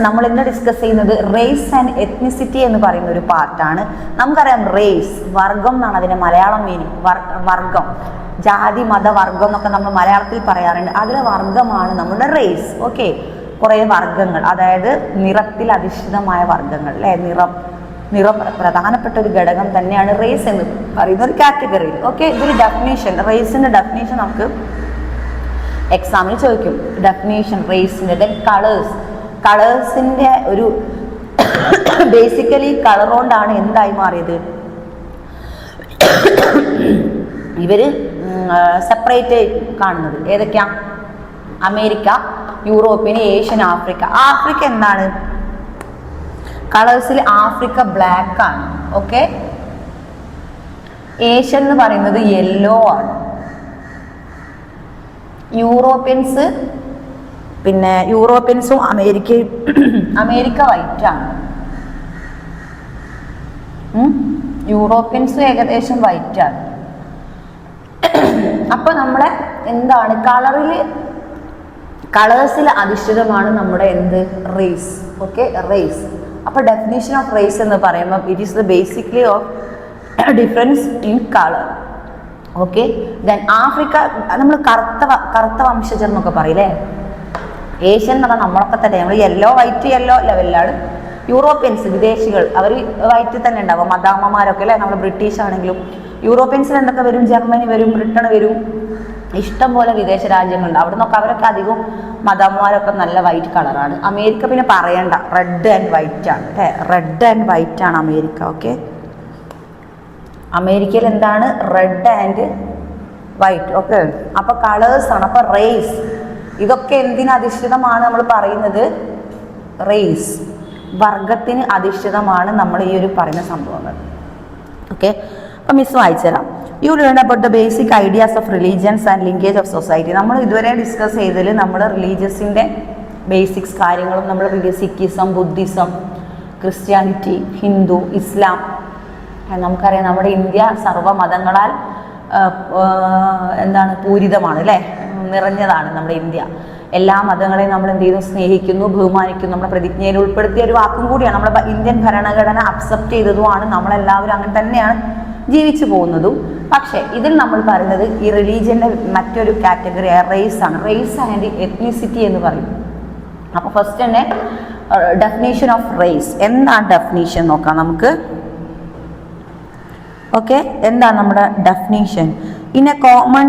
നമ്മൾ ഇന്ന് ഡിസ്കസ് ചെയ്യുന്നത് റേസ് ആൻഡ് എത്നിസിറ്റി എന്ന് പറയുന്ന ഒരു പാർട്ടാണ്. നമുക്കറിയാം റേസ് വർഗം എന്നാണ് അതിന്റെ മലയാളം മീനിങ്. വർഗം, ജാതി മത വർഗം എന്നൊക്കെ നമ്മൾ മലയാളത്തിൽ പറയാറുണ്ട്. അതിലെ വർഗമാണ് നമ്മുടെ റേസ്. ഓക്കെ, കുറേ വർഗങ്ങൾ, അതായത് നിറത്തിൽ അധിഷ്ഠിതമായ വർഗങ്ങൾ അല്ലെ. നിറം പ്രധാനപ്പെട്ട ഒരു ഘടകം തന്നെയാണ് റേസ് എന്ന് പറയുന്ന ഒരു കാറ്റഗറിയിൽ. ഓക്കെ, ഇതൊരു ഡെഫിനേഷൻ, റേസിന്റെ ഡെഫിനേഷൻ നമുക്ക് എക്സാമിന് ചോദിക്കും. ഡെഫിനേഷൻ റേസിന്റെ. കളേഴ്സിന്റെ ഒരു ബേസിക്കലി കളർ കൊണ്ടാണ് എന്തായി മാറിയത്, ഇവര് സെപ്പറേറ്റ് കാണുന്നത്. ഏതൊക്കെയാ? അമേരിക്ക, യൂറോപ്പിയൻ, ഏഷ്യൻ, ആഫ്രിക്ക എന്താണ്? കളേഴ്സിൽ ആഫ്രിക്ക ബ്ലാക്ക് ആണ്. ഓക്കെ, ഏഷ്യൻ എന്ന് പറയുന്നത് യെല്ലോ ആണ്. യൂറോപ്യൻസും അമേരിക്ക വൈറ്റ് ആണ്. യൂറോപ്യൻസും ഏകദേശം വൈറ്റ് ആണ്. അപ്പൊ നമ്മളെ എന്താണ് കളേഴ്സിൽ അധിഷ്ഠിതമാണ് നമ്മുടെ റേസ്. Okay, race. അപ്പൊ ഡെഫിനിഷൻ ഓഫ് റേസ് എന്ന് പറയുമ്പോൾ it is the basically of difference in colour. Okay, then Africa നമ്മൾ കറുത്ത വംശജർ എന്നൊക്കെ പറയില്ലേ. ഏഷ്യൻ എന്ന് പറഞ്ഞാൽ നമ്മളൊക്കെ തന്നെ, നമ്മൾ യെല്ലോ ലെവലിലാണ്. യൂറോപ്യൻസ്, വിദേശികൾ, അവർ വൈറ്റ് തന്നെ ഉണ്ടാവും. മദാമ്മമാരൊക്കെ അല്ലേ. നമ്മൾ ബ്രിട്ടീഷ് ആണെങ്കിലും യൂറോപ്യൻസിൽ എന്തൊക്കെ വരും? ജർമ്മനി വരും, ബ്രിട്ടൻ വരും, ഇഷ്ടം പോലെ വിദേശ രാജ്യങ്ങളുണ്ട്. അവിടെ നിന്നൊക്കെ അവരൊക്കെ അധികം മദാമ്മമാരൊക്കെ നല്ല വൈറ്റ് കളറാണ്. അമേരിക്ക പിന്നെ പറയണ്ട, റെഡ് ആൻഡ് വൈറ്റ് ആണ് അല്ലേ. റെഡ് ആൻഡ് വൈറ്റ് ആണ് അമേരിക്ക. ഓക്കെ, അമേരിക്കയിൽ എന്താണ്? Red and white. ഓക്കെ, അപ്പൊ കളേഴ്സ് ആണ്. അപ്പൊ റേസ്, ഇതൊക്കെ എന്തിനധിഷ്ഠിതമാണ് നമ്മൾ പറയുന്നത്? റേസ്, വർഗത്തിന് അധിഷ്ഠിതമാണ് നമ്മൾ ഈ ഒരു പറയുന്ന സംഭവങ്ങൾ. ഓക്കെ, അപ്പൊ മിസ് വായിച്ചുതരാം. You learn about the basic ideas of religions and linkage of society. നമ്മൾ ഇതുവരെ ഡിസ്കസ് ചെയ്തതിൽ നമ്മൾ റിലീജിയസിന്റെ ബേസിക്സ് കാര്യങ്ങളും നമ്മൾ Sikhism, Buddhism, Christianity, Hindu, Islam. നമുക്കറിയാം നമ്മുടെ ഇന്ത്യ സർവ്വ മതങ്ങളാൽ പൂരിതമാണ് അല്ലേ, നിറഞ്ഞതാണ് നമ്മുടെ ഇന്ത്യ. എല്ലാ മതങ്ങളെയും നമ്മൾ എന്ത് ചെയ്യുന്നു? സ്നേഹിക്കുന്നു, ബഹുമാനിക്കുന്നു. നമ്മുടെ പ്രതിജ്ഞയിൽ ഉൾപ്പെടുത്തിയ ഒരു വാക്കും കൂടിയാണ്. നമ്മുടെ ഇന്ത്യൻ ഭരണഘടന അക്സെപ്റ്റ് ചെയ്തതുമാണ്. നമ്മളെല്ലാവരും അങ്ങനെ തന്നെയാണ് ജീവിച്ചു പോകുന്നതും. പക്ഷേ ഇതിൽ നമ്മൾ പറയുന്നത് ഈ റിലീജിയന്റെ മറ്റൊരു കാറ്റഗറി റേസ് ആണ്. റേസ് ആൻഡ് എത്നിസിറ്റി എന്ന് പറയും. അപ്പൊ ഫസ്റ്റ് തന്നെ ഡെഫിനേഷൻ ഓഫ് റേസ്. എന്താണ് ഡെഫിനേഷൻ നോക്കാം നമുക്ക്. ഓക്കെ, എന്താണ് നമ്മുടെ definition? In A common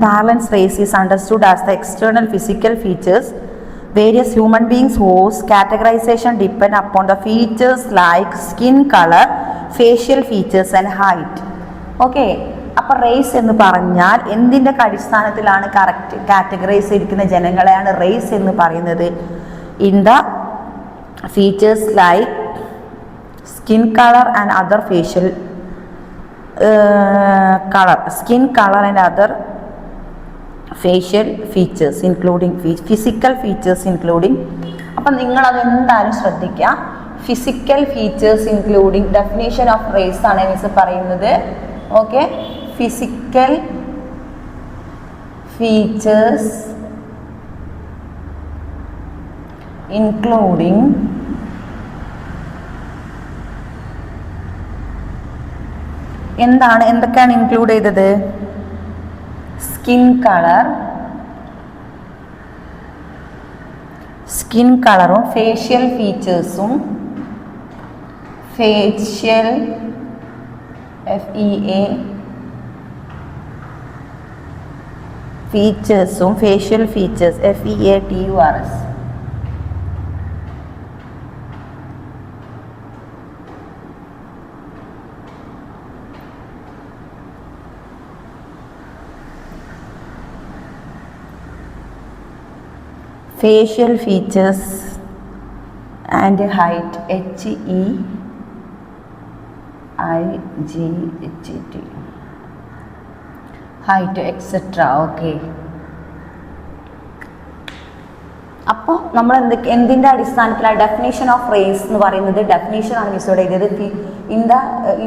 parlance, race is understood as the external physical features various human beings whose categorization depend upon the features like skin color, facial features and height. Okay, അപ്പൊ raise എന്ന് പറഞ്ഞാൽ എന്തിൻ്റെ അടിസ്ഥാനത്തിലാണ് categorise ചെയ്തിരിക്കുന്ന ജനങ്ങളെയാണ് raise എന്ന് പറയുന്നത്? In the features like skin colour and other facial skin color and other facial features including physical features including. അപ്പം നിങ്ങളത് എന്തായാലും ശ്രദ്ധിക്കുക. Physical features including definition of race ആണ് മിസ് പറയുന്നത്. ഓക്കെ, ഫിസിക്കൽ ഫീച്ചേഴ്സ് ഇൻക്ലൂഡിങ് എന്തൊക്കെയാണ് include ചെയ്തത്? Skin കളറും facial ഫീച്ചേഴ്സും facial features FEATURS. facial features and height HEIGHT, height etc. Okay, അപ്പോൾ നമ്മൾ എന്തിൻ്റെ അടിസ്ഥാനത്തിലാണ് ഡെഫിനേഷൻ ഓഫ് റേസ് എന്ന് പറയുന്നത്? ഡെഫിനേഷൻ ആണ് മിസ്സോടെ എഴുതിയത്.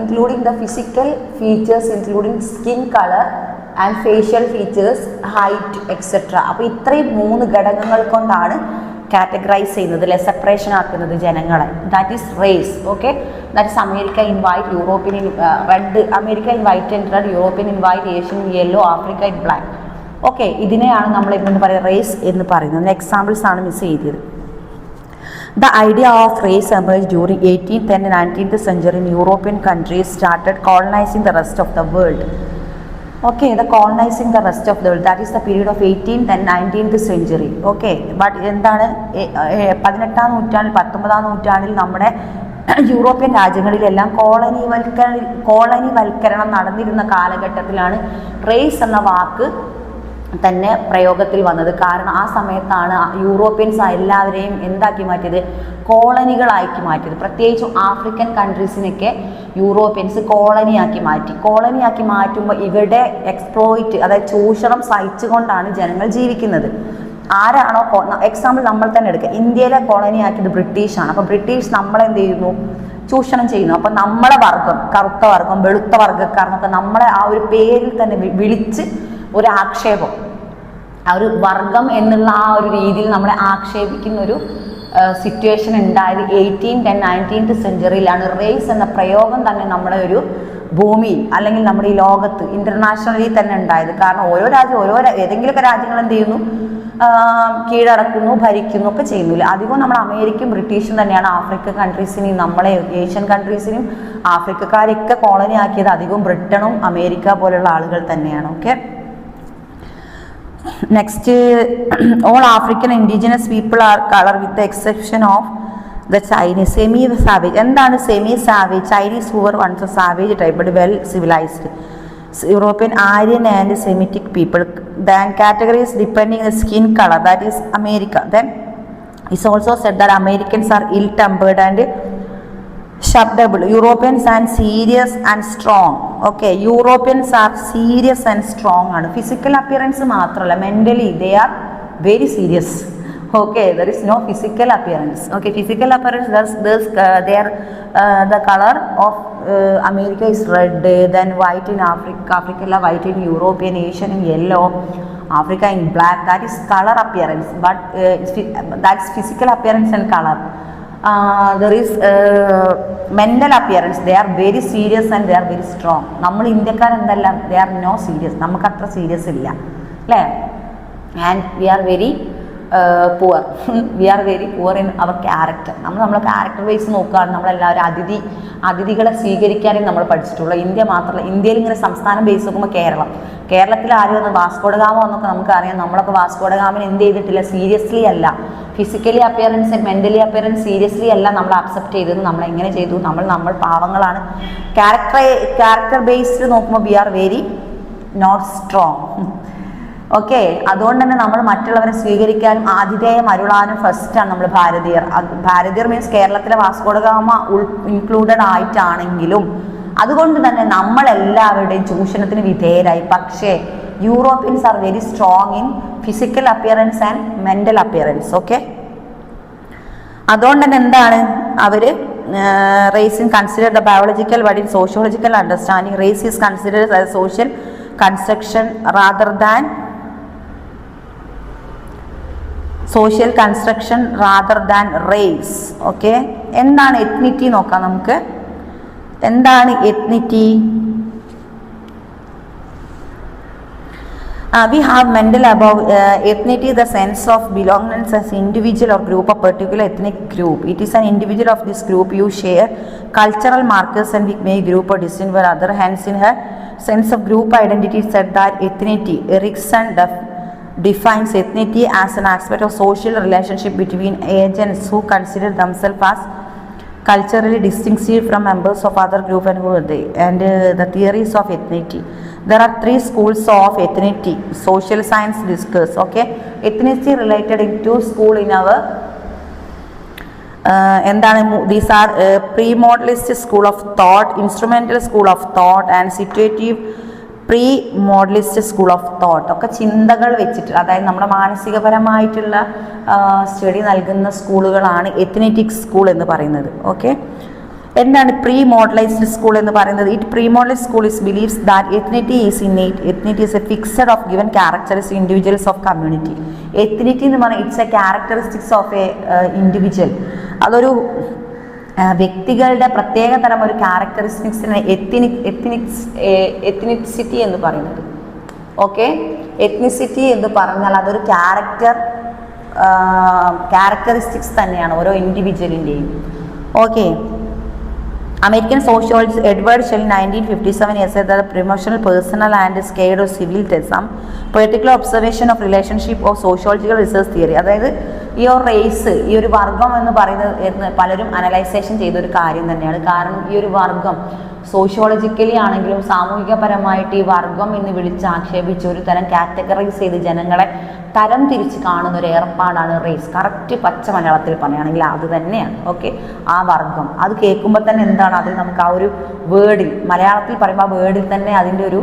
Including the physical features including skin colour and facial features, height etcetera. അപ്പോൾ ഇത്രയും 3 ഘടകങ്ങൾ കൊണ്ടാണ് കാറ്റഗറൈസ് ചെയ്യുന്നത്, സെപ്പറേഷൻ ആക്കുന്നത് ജനങ്ങളെ. That is race. Okay, that is America in white, European in red, America in white and red, European in white, Asian in yellow, Africa in black. Okay, ഇതിനെയാണ് നമ്മൾ എന്തെന്ന് പറയുക, റേസ് എന്ന് പറയുന്നത്. എക്സാമ്പിൾസ് ആണ് മിസ് ചെയ്തത്. The idea of race emerged during 18th and 19th century in European countries started colonizing the rest of the world. Okay, the colonizing the rest of the world, that is the period of 18th and 19th century. Okay, but എന്താണ് 18ാം നൂറ്റാണ്ടിൽ 19ാം നൂറ്റാണ്ടിൽ നമ്മുടെ European രാജ്യങ്ങളിലെല്ലാം കോളനിവൽക്കരണം നടന്നിരുന്ന കാലഘട്ടത്തിലാണ് raise എന്ന വാക്ക് തന്നെ പ്രയോഗത്തിൽ വന്നത്. കാരണം ആ സമയത്താണ് യൂറോപ്യൻസ് എല്ലാവരെയും എന്താക്കി മാറ്റിയത്, കോളനികളാക്കി മാറ്റിയത്. പ്രത്യേകിച്ചും ആഫ്രിക്കൻ കൺട്രീസിനൊക്കെ യൂറോപ്യൻസ് കോളനിയാക്കി മാറ്റുമ്പോൾ ഇവിടെ എക്സ്പ്ലോയിറ്റ്, അതായത് ചൂഷണം സഹിച്ചുകൊണ്ടാണ് ജനങ്ങൾ ജീവിക്കുന്നത്. ആരാണോ എക്സാമ്പിൾ നമ്മൾ തന്നെ എടുക്കുക, ഇന്ത്യയിലെ കോളനിയാക്കിയത് ബ്രിട്ടീഷാണ്. അപ്പോൾ ബ്രിട്ടീഷ് നമ്മളെന്ത് ചെയ്യുന്നു, ചൂഷണം ചെയ്യുന്നു. അപ്പം നമ്മളെ വർഗം, കറുത്ത വർഗം, വെളുത്ത വർഗ്ഗക്കാരെന്നൊക്കെ നമ്മളെ ആ ഒരു പേരിൽ തന്നെ വിളിച്ച് ഒരു ആക്ഷേപം, ആ ഒരു വർഗം എന്നുള്ള ആ ഒരു രീതിയിൽ നമ്മളെ ആക്ഷേപിക്കുന്ന ഒരു സിറ്റുവേഷൻ ഉണ്ടായത് 18th and 19th സെഞ്ചുറിയിലാണ്. റേസ് എന്ന പ്രയോഗം തന്നെ നമ്മുടെ ഒരു ഭൂമിയിൽ അല്ലെങ്കിൽ നമ്മുടെ ഈ ലോകത്ത് ഇന്റർനാഷണലി തന്നെ ഉണ്ടായത്. കാരണം ഓരോ രാജ്യം ഏതെങ്കിലുമൊക്കെ രാജ്യങ്ങൾ എന്ത് ചെയ്യുന്നു, കീഴടക്കുന്നു, ഭരിക്കുന്നു ഒക്കെ ചെയ്യുന്നില്ല. അധികവും നമ്മൾ അമേരിക്കയും ബ്രിട്ടീഷും തന്നെയാണ് ആഫ്രിക്കൻ കൺട്രീസിനെയും നമ്മളെ ഏഷ്യൻ കൺട്രീസിനും ആഫ്രിക്കക്കാരൊക്കെ കോളനി ആക്കിയത് അധികവും ബ്രിട്ടനും അമേരിക്ക പോലുള്ള ആളുകൾ തന്നെയാണ്. Okay, next, all African indigenous people are colored with the exception of the Chinese. Semi savage. എന്താണ് semi savage? Chinese who were once a savage type but well civilized. European, Aryan and Semitic people. Then categories depending on the skin color, that is America. Then it's also said that Americans are ill-tempered and shapable. Europeans and serious and strong. Okay, Europeans are serious and strong ആണ്. Physical appearance മാത്രമല്ല, mentally they are very serious. Okay, there is no physical appearance. Okay, physical appearance, the color of America is red, then white in Africa white, in European, Asian in yellow, Africa in black. That is color appearance, but that's physical appearance and color. There is mental appearance. They are very serious and they are very strong. നമ്മൾ ഇന്ത്യക്കാർ എന്തല്ല, they are no serious. നമുക്ക് അത്ര serious ഇല്ല അല്ലേ? And we are very poor. We are very poor in our character. നമ്മളെ character wise നോക്കുകയാണ് നമ്മളെല്ലാവരും അതിഥികളെ സ്വീകരിക്കാനേ നമ്മൾ പഠിച്ചിട്ടുള്ളൂ. ഇന്ത്യ മാത്രമല്ല, ഇന്ത്യയിൽ ഇങ്ങനെ സംസ്ഥാനം ബേസ് നോക്കുമ്പോൾ കേരളത്തിൽ ആരും വന്ന് വാസ്കോഡഗാമ എന്നൊക്കെ നമുക്കറിയാം. നമ്മളൊക്കെ വാസ്കോഡഗാമിന് എന്ത് ചെയ്തിട്ടില്ല, സീരിയസ്ലി അല്ല, physically appearance mentally appearance seriously അല്ല നമ്മൾ അക്സെപ്റ്റ് ചെയ്തത്. നമ്മൾ എങ്ങനെ ചെയ്തു, നമ്മൾ പാവങ്ങളാണ്. ക്യാരക്ടർ ബേസ്ഡ് നോക്കുമ്പോൾ we are very not strong. Okay, അതുകൊണ്ട് തന്നെ നമ്മൾ മറ്റുള്ളവരെ സ്വീകരിക്കാനും ആതിഥേയം അരുളാനും ഫസ്റ്റാണ് നമ്മൾ ഭാരതീയർ മീൻസ് കേരളത്തിലെ വാസ്കോഡഗാമ ഇൻക്ലൂഡഡ് ആയിട്ടാണെങ്കിലും അതുകൊണ്ട് തന്നെ നമ്മളെല്ലാവരുടെയും ചൂഷണത്തിന് വിധേയരായി. പക്ഷേ Europeans are very strong in physical appearance and mental appearance. Okay, അതുകൊണ്ട് തന്നെ എന്താണ് അവർ race is considered the biological but in sociological understanding race is considered as a social construction rather than race. Okay, എന്താണ് എത്നിറ്റി നോക്കാം നമുക്ക്. എന്താണ് എത്നിറ്റി? We have Mendel above ethnicity, the sense of belongingness as individual or group of particular ethnic group. It is an individual of this group you share cultural markers and we may group or distinct where other. Hence in her sense of group identity said that ethnicity, Erikson defines ethnicity as an aspect of social relationship between agents who consider themselves as culturally distinctive from members of other group and who are they. And the theories of ethnicity. There are 3 schools of ethnicity. Social science discuss. Okay, ethnicity related in 2 schools in our these are pre-modalist school of thought, instrumental school of thought and situative pre-modalist school of thought. ഒക്കെ ചിന്തകൾ വെച്ചിട്ട്, അതായത് നമ്മുടെ മാനസികപരമായിട്ടുള്ള study നൽകുന്ന സ്കൂളുകളാണ് എത്നിറ്റിക് school എന്ന് പറയുന്നത്. Okay, എന്താണ് പ്രീ മോഡലൈസ്ഡ് സ്കൂൾ എന്ന് പറയുന്നത്? It pre modelised school is believes that ethnicity is innate. Ethnicity is a fixed of given characteristic individuals of community. Ethnicity എന്ന് പറഞ്ഞാൽ it's a characteristics of a individual. അതൊരു വ്യക്തികളുടെ പ്രത്യേക തരം ഒരു ക്യാരക്ടറിസ്റ്റിക്സിനെ എത്നിസിറ്റി എന്ന് പറയുന്നത്. ഓക്കെ, എത്നിസിറ്റി എന്ന് പറഞ്ഞാൽ അതൊരു ക്യാരക്ടറിസ്റ്റിക്സ് തന്നെയാണ് ഓരോ ഇൻഡിവിജ്വലിൻ്റെയും. Okay, American sociologist Edward Shell in 1957 said that the promotional, personal and scale of civilism, particular observation of relationship of sociological research theory. അതായത് ഈ ഒരു റേസ്, ഈ ഒരു വർഗം എന്ന് പറയുന്നത് പലരും അനലൈസേഷൻ ചെയ്തൊരു കാര്യം തന്നെയാണ്. കാരണം ഈ ഒരു വർഗം സോഷ്യോളജിക്കലി ആണെങ്കിലും സാമൂഹികപരമായിട്ട് ഈ വർഗം എന്ന് വിളിച്ച് ആക്ഷേപിച്ച് ഒരു തരം കാറ്റഗറൈസ് ചെയ്ത് ജനങ്ങളെ തരം തിരിച്ച് കാണുന്ന ഒരു ഏർപ്പാടാണ് റേസ്. കറക്റ്റ് പച്ച മലയാളത്തിൽ പറയുകയാണെങ്കിൽ അത് തന്നെയാണ്. ഓക്കെ, ആ വർഗം അത് കേൾക്കുമ്പോൾ തന്നെ എന്താണ് അതിൽ നമുക്ക് ആ ഒരു വേർഡിൽ, മലയാളത്തിൽ പറയുമ്പോൾ ആ വേർഡിൽ തന്നെ അതിൻ്റെ ഒരു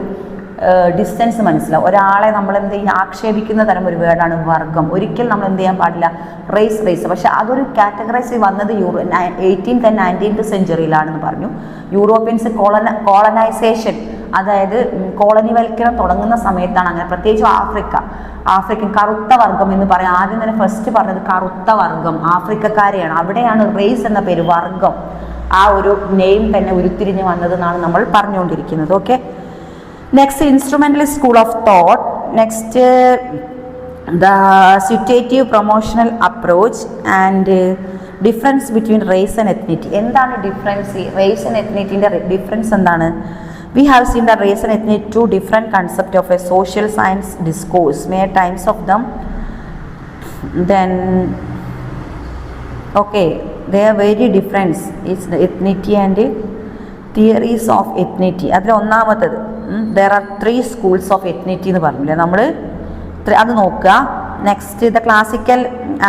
ഡിസ്റ്റൻസ് മനസ്സിലാവും. ഒരാളെ നമ്മൾ എന്ത് ചെയ്യുക, ആക്ഷേപിക്കുന്ന തരം ഒരു വേർഡാണ് വർഗം. ഒരിക്കലും നമ്മൾ എന്ത് ചെയ്യാൻ പാടില്ല, റേസ്. പക്ഷെ അതൊരു കാറ്റഗറൈസ് വന്നത് 18th and 19th സെഞ്ചുറിയിലാണെന്ന് പറഞ്ഞു. യൂറോപ്യൻസ് കോളനൈസേഷൻ, അതായത് കോളനിവൽക്കരണം തുടങ്ങുന്ന സമയത്താണ് അങ്ങനെ. പ്രത്യേകിച്ച് ആഫ്രിക്കൻ കറുത്ത വർഗം എന്ന് പറയാം. ആദ്യം തന്നെ ഫസ്റ്റ് പറഞ്ഞത് കറുത്ത വർഗം ആഫ്രിക്കക്കാരെയാണ്. അവിടെയാണ് റേസ് എന്ന പേര്, വർഗം, ആ ഒരു നെയിം തന്നെ ഉരുത്തിരിഞ്ഞ് വന്നതെന്നാണ് നമ്മൾ പറഞ്ഞുകൊണ്ടിരിക്കുന്നത്. Okay, next instrumentalist school of thought. Next the situative promotional approach and difference between race and ethnicity. എന്താണ് ഡിഫറൻസ്? റേസ് ആൻഡ് എത്നിറ്റിൻ്റെ ഡിഫറൻസ് എന്താണ്? We have seen that race and ethnicity, two different concepts of a social science discourse. Many times of them, then okay, they are very different. It's the ethnicity and the theories of ethnicity. അതിൽ ഒന്നാമത്തത് there are 3 schools of ethnicity എന്ന് പറഞ്ഞില്ലേ നമ്മൾ, അത് നോക്കുക. Next, the classical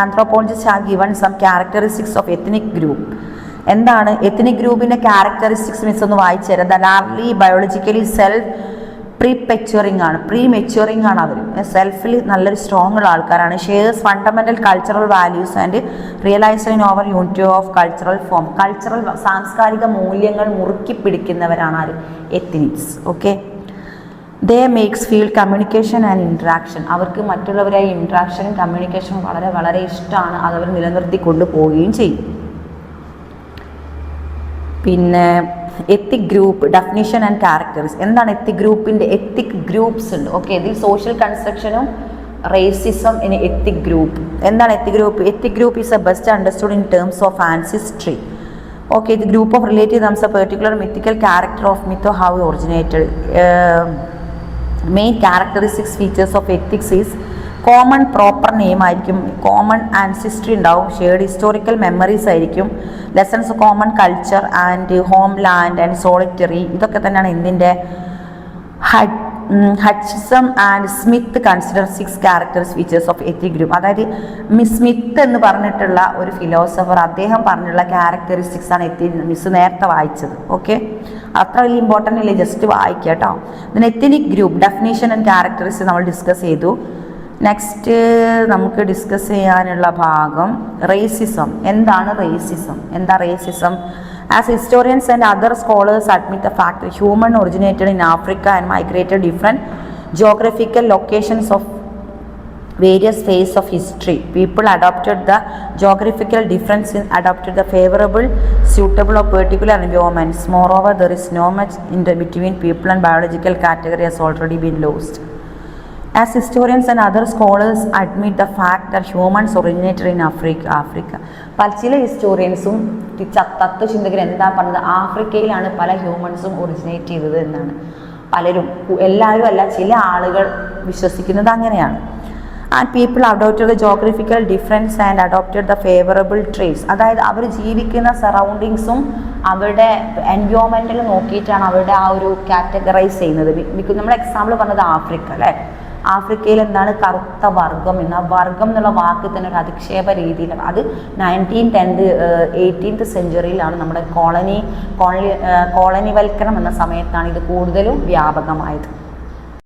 anthropologist have given some characteristics of ethnic group. എന്താണ് ethnic ഗ്രൂപ്പിൻ്റെ characteristics miss ഒന്ന് വായിച്ചു തരാം. ദ ലാർലി ബയോളജിക്കലി സെൽഫ് പ്രീമെച്യൂറിംഗ് ആണ് അവർ. സെൽഫിൽ നല്ലൊരു സ്ട്രോങ് ഉള്ള ആൾക്കാരാണ്. Shares fundamental cultural values and realise in over unity of cultural form. സാംസ്കാരിക മൂല്യങ്ങൾ മുറുക്കി പിടിക്കുന്നവരാണ് ആര്? Ethnics. Okay, they makes field communication and interaction. അവർക്ക് മറ്റുള്ളവരായി ഇൻട്രാക്ഷനും കമ്മ്യൂണിക്കേഷനും വളരെ വളരെ ഇഷ്ടമാണ്. അതവർ നിലനിർത്തിക്കൊണ്ട് പോവുകയും ചെയ്യും. പിന്നെ ethnic group definition and characters. എന്താണ് എത്തിക് ഗ്രൂപ്പ്സ് ഉണ്ട്. ഓക്കെ, ഇതിൽ സോഷ്യൽ കൺസ്ട്രക്ഷനും റേസിസം ഇൻ എത്തിക് ഗ്രൂപ്പ്. എന്താണ് ethnic group? Ethnic group is a best understood in terms of ancestry. Okay, ഇത് group of relative terms a particular mythical character of myth how originated. Main characteristics features of ethnics is common proper name ആയിരിക്കും, common ancestry ഉണ്ടാവും, shared historical memories ആയിരിക്കും, lessons common culture and home land and solitary. ഇതൊക്കെ തന്നെയാണ് ഇതിൻ്റെ. ഹഡ്സം and Smith consider 6 characters features of ethnic group. അതായത് Smith എന്ന് പറഞ്ഞിട്ടുള്ള ഒരു ഫിലോസഫർ, അദ്ദേഹം പറഞ്ഞിട്ടുള്ള ക്യാരക്ടറിസ്റ്റിക്സ് ആണ് മിസ് നേരത്തെ വായിച്ചത്. ഓക്കെ, അത്ര വലിയ ഇമ്പോർട്ടൻ്റ് ഇല്ലേ, ജസ്റ്റ് വായിക്കുക കേട്ടോ. ഇതിന് ethnic group definition and characteristics നമ്മൾ ഡിസ്കസ് ചെയ്തു. നെക്സ്റ്റ് നമുക്ക് ഡിസ്കസ് ചെയ്യാനുള്ള ഭാഗം റേസിസം. എന്താണ് racism? As historians and other scholars admit the fact that human originated in Africa and migrated different geographical locations of various phases of history. People adopted the geographical difference in adopted the favorable, suitable or particular environments. Moreover, there is no much in between people and biological category has already been lost. As historians and other scholars admit the fact that humans originated in Africa. ചില ഹിസ്റ്റോറിയൻസും തത്വചിന്തകരും എന്താ പറഞ്ഞത്, ആഫ്രിക്കയിലാണ് പല ഹ്യൂമൻസും originate ചെയ്തത് എന്നാണ്. പലരും, എല്ലാവരും അല്ല, ചില ആളുകൾ വിശ്വസിക്കുന്നത് അങ്ങനെയാണ്. And people adopted the geographical difference and adopted the favourable traits. അതായത് അവർ ജീവിക്കുന്ന സറൗണ്ടിങ്സും അവരുടെ എൻവയോൺമെൻറ്റിൽ നോക്കിയിട്ടാണ് അവരുടെ ആ ഒരു കാറ്റഗറൈസ് ചെയ്യുന്നത്. നമ്മൾ എക്സാമ്പിൾ പറഞ്ഞത് ആഫ്രിക്ക അല്ലേ. ആഫ്രിക്കയിൽ എന്താണ് കറുത്ത വർഗം എന്ന വർഗം എന്നുള്ള വാക്ക് തന്നെ ഒരു അധിക്ഷേപ രീതിയിലാണ്. അത് 19th and 18th സെഞ്ചുറിയിലാണ് നമ്മുടെ കോളനിവൽക്കരണം എന്ന സമയത്താണ് ഇത് കൂടുതലും വ്യാപകമായത്.